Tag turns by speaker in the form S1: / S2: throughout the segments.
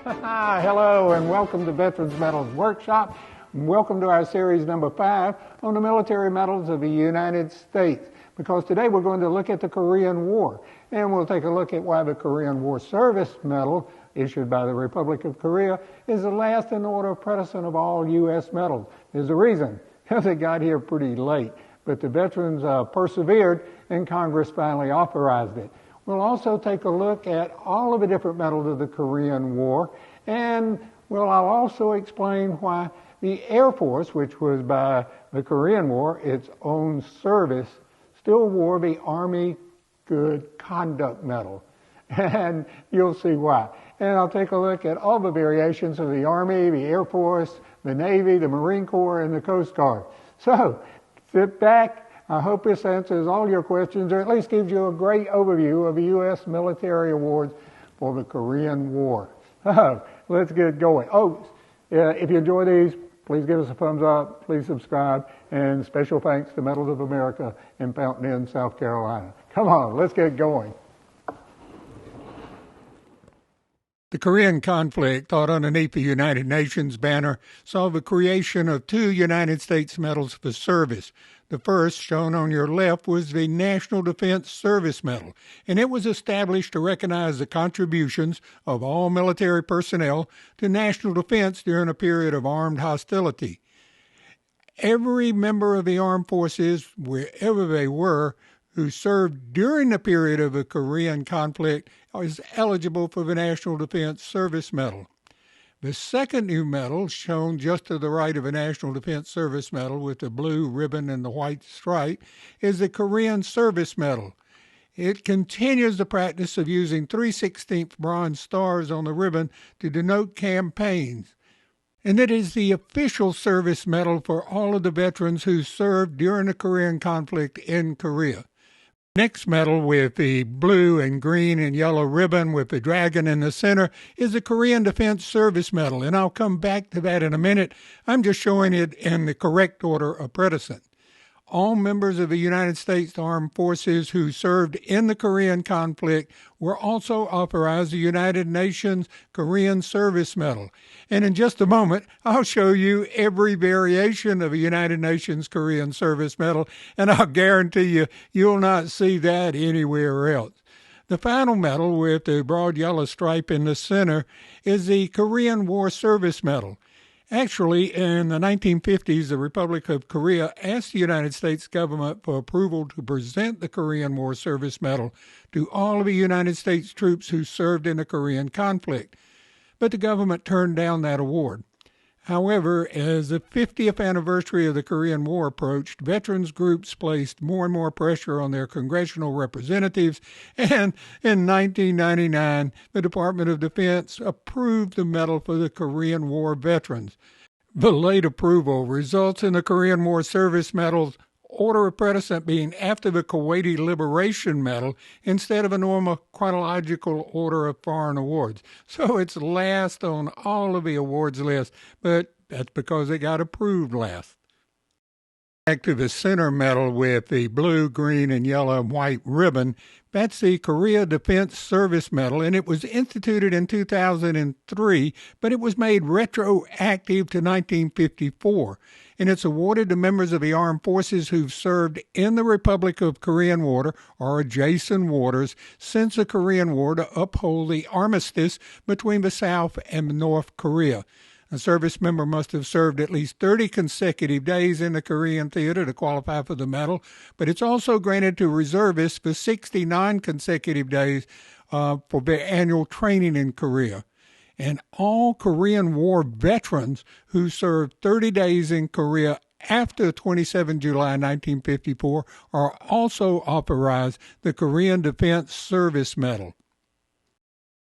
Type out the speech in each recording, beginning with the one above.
S1: Hello and welcome to Veterans Medals Workshop. Welcome to our series number 5 on the military medals of the United States. Because today we're going to look at the Korean War, and we'll take a look at why the Korean War Service Medal issued by the Republic of Korea is the last in the order of precedence of all U.S. medals. There's a reason, because it got here pretty late, but the veterans persevered and Congress finally authorized it. We'll also take a look at all of the different medals of the Korean War, and I'll also explain why the Air Force, which was by the Korean War, its own service, still wore the Army Good Conduct Medal. And you'll see why. And I'll take a look at all the variations of the Army, the Air Force, the Navy, the Marine Corps, and the Coast Guard. So, sit back. I hope this answers all your questions, or at least gives you a great overview of the U.S. military awards for the Korean War. So, let's get going. If you enjoy these, please give us a thumbs up, please subscribe, and special thanks to Medals of America in Fountain Inn, South Carolina. Come on, let's get going. The Korean conflict, taught underneath the United Nations banner, saw the creation of 2 United States Medals for Service. The first, shown on your left, was the National Defense Service Medal, and it was established to recognize the contributions of all military personnel to national defense during a period of armed hostility. Every member of the armed forces, wherever they were, who served during the period of the Korean conflict is eligible for the National Defense Service Medal. The second new medal, shown just to the right of a National Defense Service Medal with the blue ribbon and the white stripe, is the Korean Service Medal. It continues the practice of using 3/16 bronze stars on the ribbon to denote campaigns. And it is the official service medal for all of the veterans who served during the Korean conflict in Korea. Next medal, with the blue and green and yellow ribbon with the dragon in the center, is the Korean Defense Service Medal, and I'll come back to that in a minute. I'm just showing it in the correct order of precedence. All members of the United States Armed Forces who served in the Korean conflict were also authorized the United Nations Korean Service Medal. And in just a moment, I'll show you every variation of a United Nations Korean Service Medal, and I'll guarantee you, you'll not see that anywhere else. The final medal, with the broad yellow stripe in the center, is the Korean War Service Medal. Actually, in the 1950s, the Republic of Korea asked the United States government for approval to present the Korean War Service Medal to all of the United States troops who served in the Korean conflict, but the government turned down that award. However, as the 50th anniversary of the Korean War approached, veterans groups placed more and more pressure on their congressional representatives, and in 1999, the Department of Defense approved the medal for the Korean War veterans. The late approval results in the Korean War Service Medal's order of precedence being after the Kuwaiti Liberation Medal instead of a normal chronological order of foreign awards. So it's last on all of the awards lists, but that's because it got approved last. Back to the center medal with the blue, green, and yellow and white ribbon, that's the Korea Defense Service Medal, and it was instituted in 2003, but it was made retroactive to 1954. And it's awarded to members of the armed forces who've served in the Republic of Korean Water or adjacent waters since the Korean War to uphold the armistice between the South and North Korea. A service member must have served at least 30 consecutive days in the Korean theater to qualify for the medal, but it's also granted to reservists for 69 consecutive days for their annual training in Korea. And all Korean War veterans who served 30 days in Korea after 27 July 1954 are also authorized the Korean Defense Service Medal.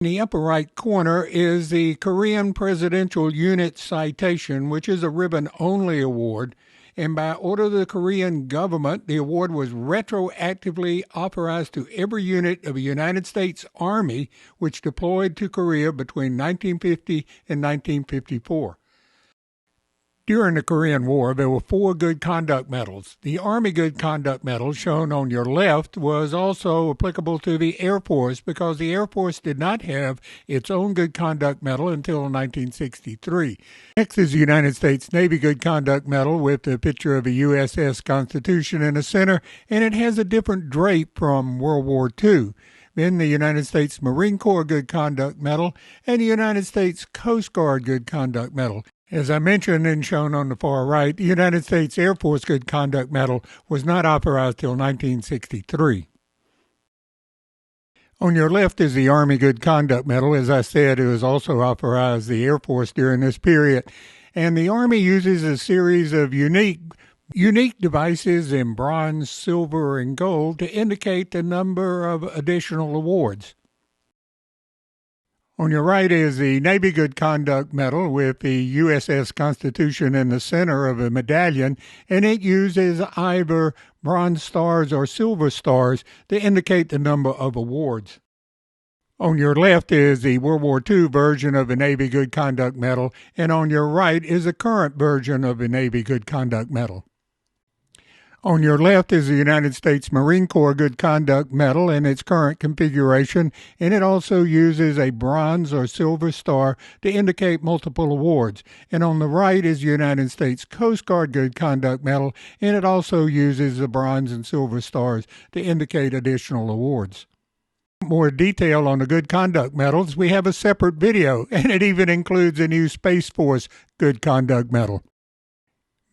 S1: In the upper right corner is the Korean Presidential Unit Citation, which is a ribbon-only award, and by order of the Korean government, the award was retroactively authorized to every unit of the United States Army which deployed to Korea between 1950 and 1954. During the Korean War, there were 4 Good Conduct Medals. The Army Good Conduct Medal, shown on your left, was also applicable to the Air Force because the Air Force did not have its own Good Conduct Medal until 1963. Next is the United States Navy Good Conduct Medal with a picture of a USS Constitution in the center, and it has a different drape from World War II. Then the United States Marine Corps Good Conduct Medal and the United States Coast Guard Good Conduct Medal. As I mentioned and shown on the far right, the United States Air Force Good Conduct Medal was not authorized till 1963. On your left is the Army Good Conduct Medal. As I said, it was also authorized the Air Force during this period. And the Army uses a series of unique devices in bronze, silver, and gold to indicate the number of additional awards. On your right is the Navy Good Conduct Medal with the USS Constitution in the center of a medallion, and it uses either bronze stars or silver stars to indicate the number of awards. On your left is the World War II version of the Navy Good Conduct Medal, and on your right is a current version of the Navy Good Conduct Medal. On your left is the United States Marine Corps Good Conduct Medal in its current configuration, and it also uses a bronze or silver star to indicate multiple awards. And on the right is the United States Coast Guard Good Conduct Medal, and it also uses the bronze and silver stars to indicate additional awards. More detail on the Good Conduct Medals, we have a separate video, and it even includes a new Space Force Good Conduct Medal.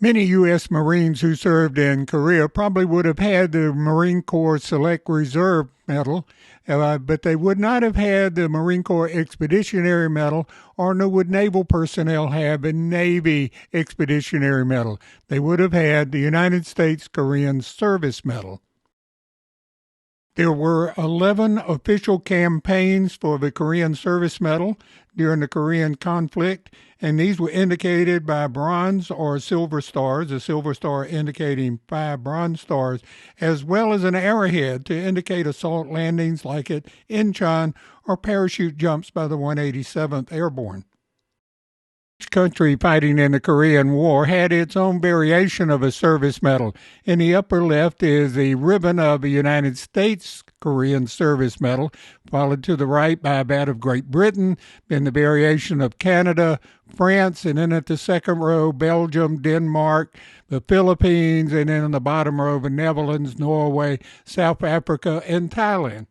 S1: Many U.S. Marines who served in Korea probably would have had the Marine Corps Select Reserve Medal, but they would not have had the Marine Corps Expeditionary Medal, or nor would naval personnel have a Navy Expeditionary Medal. They would have had the United States Korean Service Medal. There were 11 official campaigns for the Korean Service Medal during the Korean conflict, and these were indicated by bronze or silver stars, a silver star indicating 5 bronze stars, as well as an arrowhead to indicate assault landings like at Incheon or parachute jumps by the 187th Airborne. Each country fighting in the Korean War had its own variation of a service medal. In the upper left is the ribbon of the United States Korean Service Medal, followed to the right by that of Great Britain, then the variation of Canada, France, and then at the second row, Belgium, Denmark, the Philippines, and then in the bottom row, the Netherlands, Norway, South Africa, and Thailand.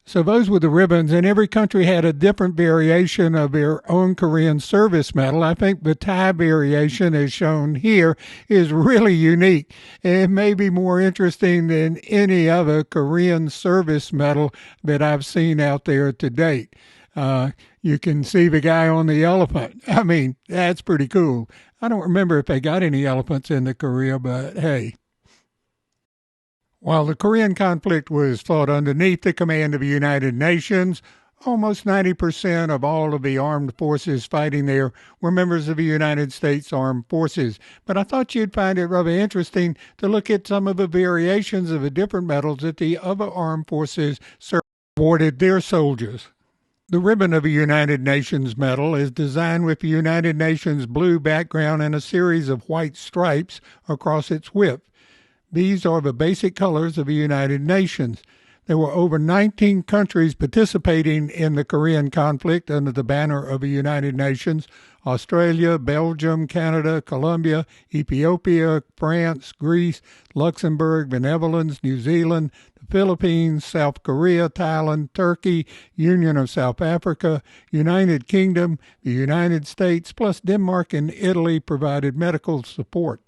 S1: So those were the ribbons, and every country had a different variation of their own Korean Service Medal. I think the Thai variation, as shown here, is really unique. It may be more interesting than any other Korean Service Medal that I've seen out there to date. You can see the guy on the elephant. I mean, that's pretty cool. I don't remember if they got any elephants in the Korea, but hey. While the Korean conflict was fought underneath the command of the United Nations, almost 90% of all of the armed forces fighting there were members of the United States Armed Forces. But I thought you'd find it rather interesting to look at some of the variations of the different medals that the other armed forces awarded their soldiers. The ribbon of a United Nations medal is designed with the United Nations blue background and a series of white stripes across its width. These are the basic colors of the United Nations. There were over 19 countries participating in the Korean conflict under the banner of the United Nations: Australia, Belgium, Canada, Colombia, Ethiopia, France, Greece, Luxembourg, the Netherlands, New Zealand, the Philippines, South Korea, Thailand, Turkey, Union of South Africa, United Kingdom, the United States, plus Denmark and Italy provided medical support.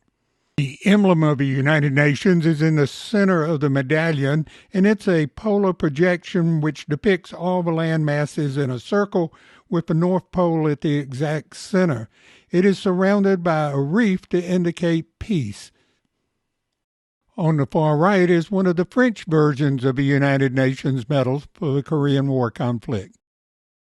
S1: The emblem of the United Nations is in the center of the medallion, and it's a polar projection which depicts all the land masses in a circle with the North Pole at the exact center. It is surrounded by a reef to indicate peace. On the far right is one of the French versions of the United Nations medals for the Korean War conflict.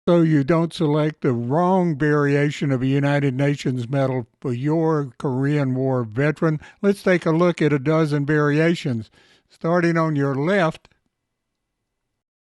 S1: So you don't select the wrong variation of a United Nations medal for your Korean War veteran. Let's take a look at a dozen variations. Starting on your left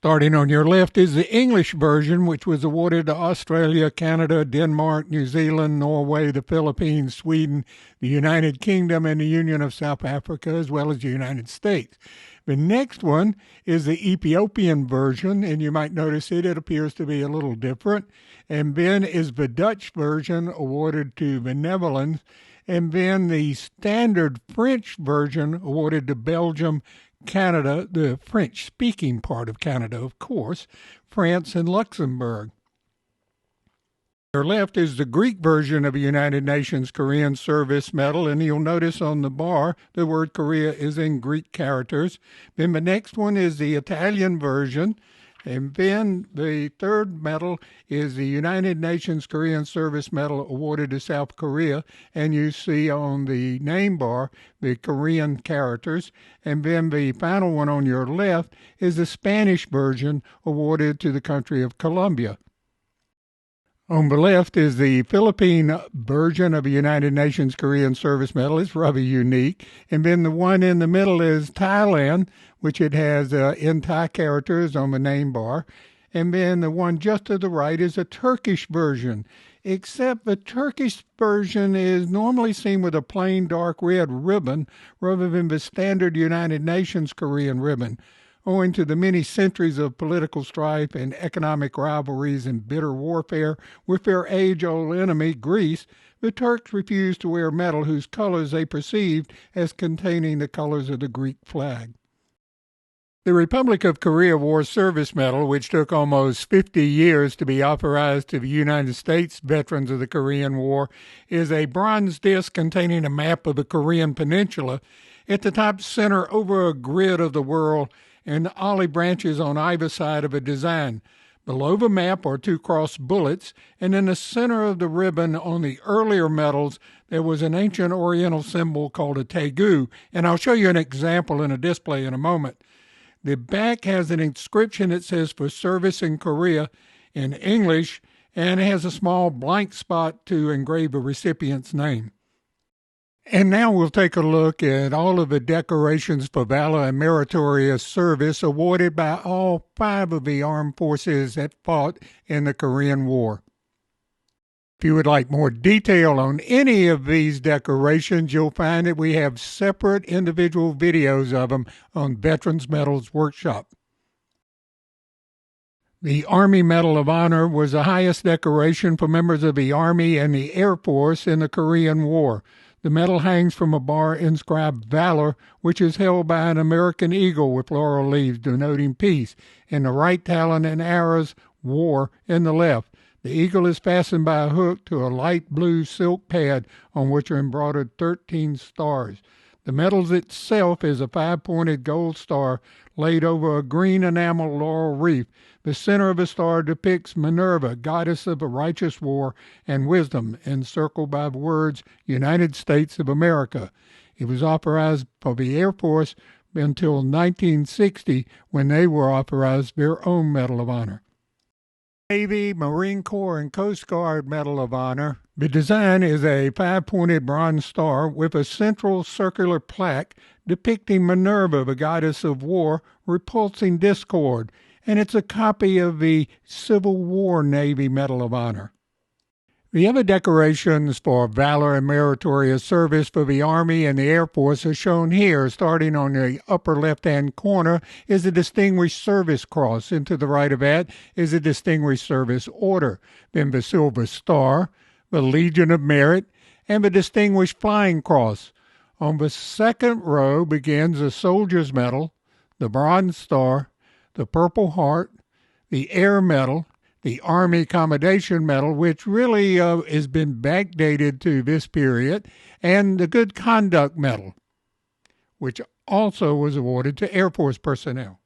S1: Starting on your left is the English version, which was awarded to Australia, Canada, Denmark, New Zealand, Norway, the Philippines, Sweden, the United Kingdom, and the Union of South Africa, as well as the United States. The next one is the Ethiopian version, and you might notice it appears to be a little different. And then is the Dutch version, awarded to the Netherlands. And then the standard French version, awarded to Belgium, Canada, the French-speaking part of Canada, of course, France, and Luxembourg. To your left is the Greek version of the United Nations Korean Service Medal, and you'll notice on the bar the word Korea is in Greek characters. Then the next one is the Italian version, and then the third medal is the United Nations Korean Service Medal awarded to South Korea, and you see on the name bar the Korean characters. And then the final one on your left is the Spanish version awarded to the country of Colombia. On the left is the Philippine version of the United Nations Korean Service Medal. It's rather unique. And then the one in the middle is Thailand, which it has in Thai characters on the name bar. And then the one just to the right is a Turkish version, except the Turkish version is normally seen with a plain dark red ribbon rather than the standard United Nations Korean ribbon. Owing to the many centuries of political strife and economic rivalries and bitter warfare with their age-old enemy, Greece, the Turks refused to wear a medal whose colors they perceived as containing the colors of the Greek flag. The Republic of Korea War Service Medal, which took almost 50 years to be authorized to the United States veterans of the Korean War, is a bronze disc containing a map of the Korean Peninsula. At the top center, over a grid of the world, and olive branches on either side of a design. Below the map are two crossed bullets, and in the center of the ribbon on the earlier medals, there was an ancient Oriental symbol called a tegu, and I'll show you an example in a display in a moment. The back has an inscription that says "For Service in Korea" in English, and it has a small blank spot to engrave a recipient's name. And now we'll take a look at all of the decorations for valor and meritorious service awarded by all 5 of the armed forces that fought in the Korean War. If you would like more detail on any of these decorations, you'll find that we have separate individual videos of them on Veterans Medals Workshop. The Army Medal of Honor was the highest decoration for members of the Army and the Air Force in the Korean War. The medal hangs from a bar inscribed Valor, which is held by an American eagle with laurel leaves denoting peace, and the right talon and arrows War in the left. The eagle is fastened by a hook to a light blue silk pad on which are embroidered 13 stars. The medal itself is a 5-pointed gold star laid over a green enamel laurel wreath. The center of the star depicts Minerva, goddess of a righteous war and wisdom, encircled by the words United States of America. It was authorized for the Air Force until 1960, when they were authorized their own Medal of Honor. Navy, Marine Corps, and Coast Guard Medal of Honor. The design is a 5-pointed bronze star with a central circular plaque depicting Minerva, the goddess of war, repulsing discord, and it's a copy of the Civil War Navy Medal of Honor. The other decorations for valor and meritorious service for the Army and the Air Force are shown here. Starting on the upper left-hand corner is a Distinguished Service Cross, and to the right of that is a Distinguished Service Order. Then the Silver Star, the Legion of Merit, and the Distinguished Flying Cross. On the second row begins the Soldier's Medal, the Bronze Star, the Purple Heart, the Air Medal, the Army Commendation Medal, which really has been backdated to this period, and the Good Conduct Medal, which also was awarded to Air Force personnel.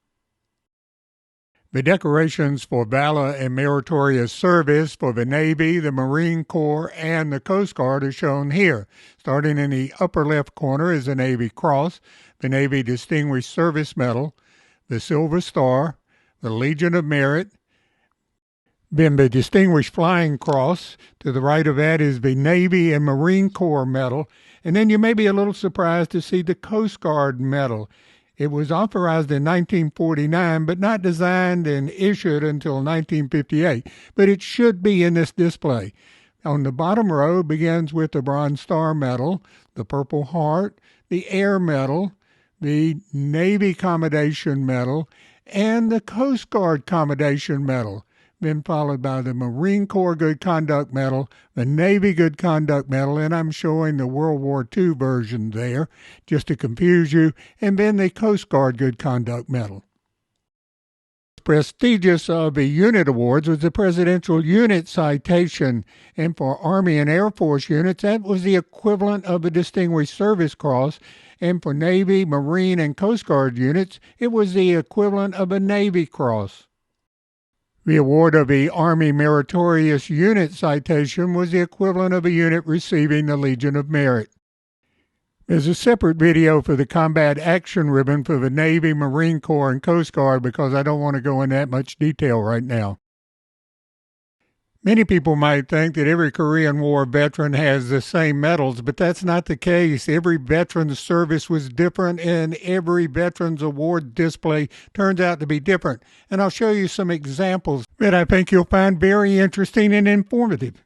S1: The decorations for valor and meritorious service for the Navy, the Marine Corps, and the Coast Guard are shown here. Starting in the upper left corner is the Navy Cross, the Navy Distinguished Service Medal, the Silver Star, the Legion of Merit, then the Distinguished Flying Cross. To the right of that is the Navy and Marine Corps Medal. And then you may be a little surprised to see the Coast Guard Medal. It was authorized in 1949, but not designed and issued until 1958. But it should be in this display. On the bottom row begins with the Bronze Star Medal, the Purple Heart, the Air Medal, the Navy Commendation Medal, and the Coast Guard Commendation Medal, then followed by the Marine Corps Good Conduct Medal, the Navy Good Conduct Medal, and I'm showing the World War II version there, just to confuse you, and then the Coast Guard Good Conduct Medal. Prestigious of the unit awards was the Presidential Unit Citation, and for Army and Air Force units, that was the equivalent of a Distinguished Service Cross, and for Navy, Marine, and Coast Guard units, it was the equivalent of a Navy Cross. The award of the Army Meritorious Unit Citation was the equivalent of a unit receiving the Legion of Merit. There's a separate video for the Combat Action Ribbon for the Navy, Marine Corps, and Coast Guard because I don't want to go in that much detail right now. Many people might think that every Korean War veteran has the same medals, but that's not the case. Every veteran's service was different, and every veteran's award display turns out to be different. And I'll show you some examples that I think you'll find very interesting and informative.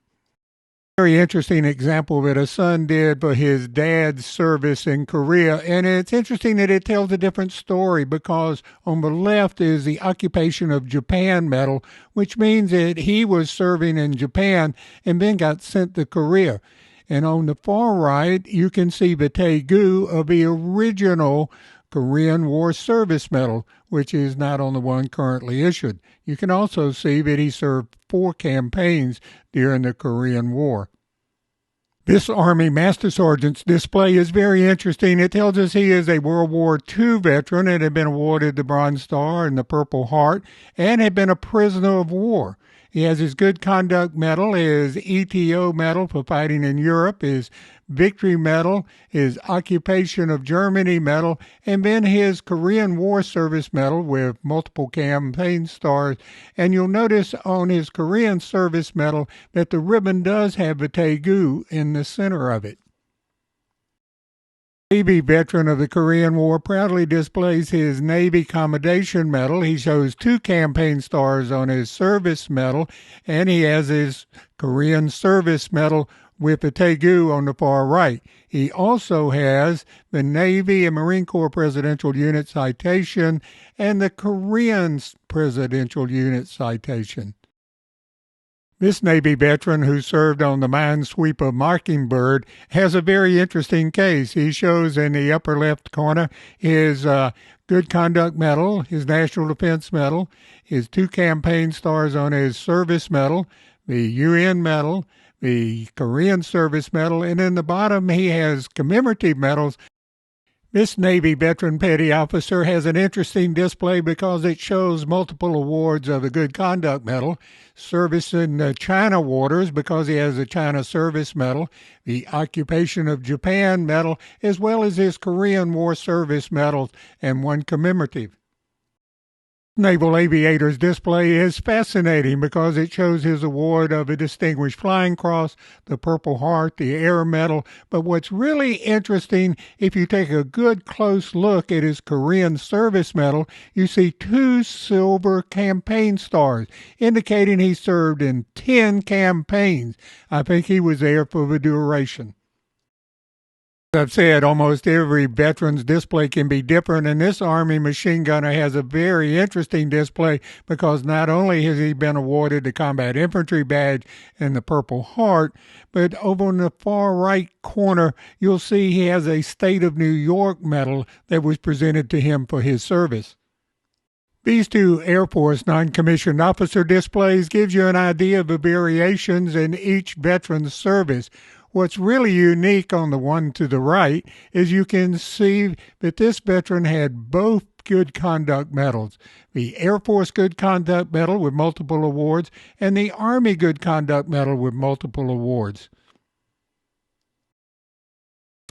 S1: Very interesting example that a son did for his dad's service in Korea, and it's interesting that it tells a different story because on the left is the Occupation of Japan medal, which means that he was serving in Japan and then got sent to Korea. And on the far right, you can see the Taegu of the original Korean War Service Medal, which is not on the one currently issued. You can also see that he served 4 campaigns during the Korean War. This Army Master Sergeant's display is very interesting. It tells us he is a World War II veteran and had been awarded the Bronze Star and the Purple Heart and had been a prisoner of war. He has his Good Conduct Medal, his ETO Medal for fighting in Europe, his Victory Medal, his Occupation of Germany Medal, and then his Korean War Service Medal with multiple campaign stars. And you'll notice on his Korean Service Medal that the ribbon does have a Taegu in the center of it. Navy veteran of the Korean War proudly displays his Navy Commendation Medal. He shows 2 campaign stars on his service medal, and he has his Korean Service Medal with the Taegu on the far right. He also has the Navy and Marine Corps Presidential Unit Citation and the Korean Presidential Unit Citation. This Navy veteran who served on the minesweeper Mockingbird has a very interesting case. He shows in the upper left corner his Good Conduct Medal, his National Defense Medal, his 2 campaign stars on his Service Medal, the UN Medal, the Korean Service Medal, and in the bottom he has commemorative medals. This Navy veteran petty officer has an interesting display because it shows multiple awards of the Good Conduct Medal, service in the China waters because he has the China Service Medal, the Occupation of Japan Medal, as well as his Korean War Service Medals and 1 commemorative. Naval Aviator's display is fascinating because it shows his award of a Distinguished Flying Cross, the Purple Heart, the Air Medal. But what's really interesting, if you take a good close look at his Korean Service Medal, you see 2 silver campaign stars, indicating he served in 10 campaigns. I think he was there for the duration. As I've said, almost every veteran's display can be different, and this Army machine gunner has a very interesting display because not only has he been awarded the Combat Infantry Badge and the Purple Heart, but over in the far right corner, you'll see he has a State of New York medal that was presented to him for his service. These 2 Air Force non-commissioned officer displays gives you an idea of the variations in each veteran's service. What's really unique on the one to the right is you can see that this veteran had both Good Conduct Medals, the Air Force Good Conduct Medal with multiple awards and the Army Good Conduct Medal with multiple awards.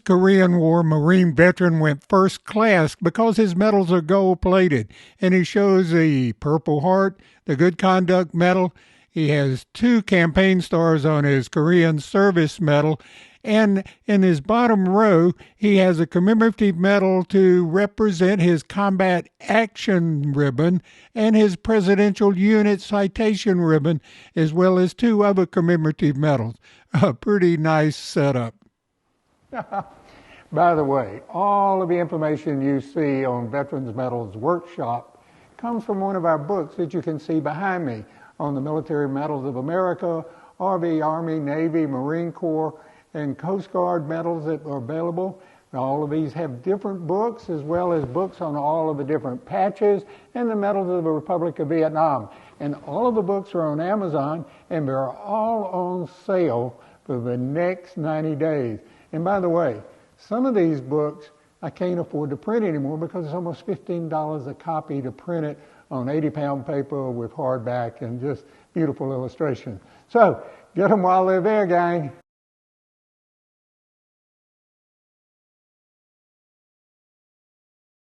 S1: Korean War Marine veteran went first class because his medals are gold-plated, and he shows the Purple Heart, the Good Conduct Medal. He has 2 campaign stars on his Korean Service Medal, And in his bottom row, he has a commemorative medal to represent his combat action ribbon and his Presidential Unit Citation ribbon, as well as two other commemorative medals. A pretty nice setup. By the way, all of the information you see on Veterans Medals Workshop comes from one of our books that you can see behind me on the Military Medals of America, or the Army, Navy, Marine Corps, and Coast Guard medals that are available. All of these have different books, as well as books on all of the different patches and the medals of the Republic of Vietnam. And all of the books are on Amazon, and they're all on sale for the next 90 days. And by the way, some of these books I can't afford to print anymore because it's almost $15 a copy to print it on 80-pound paper with hardback and just beautiful illustration. So get them while they're there, gang.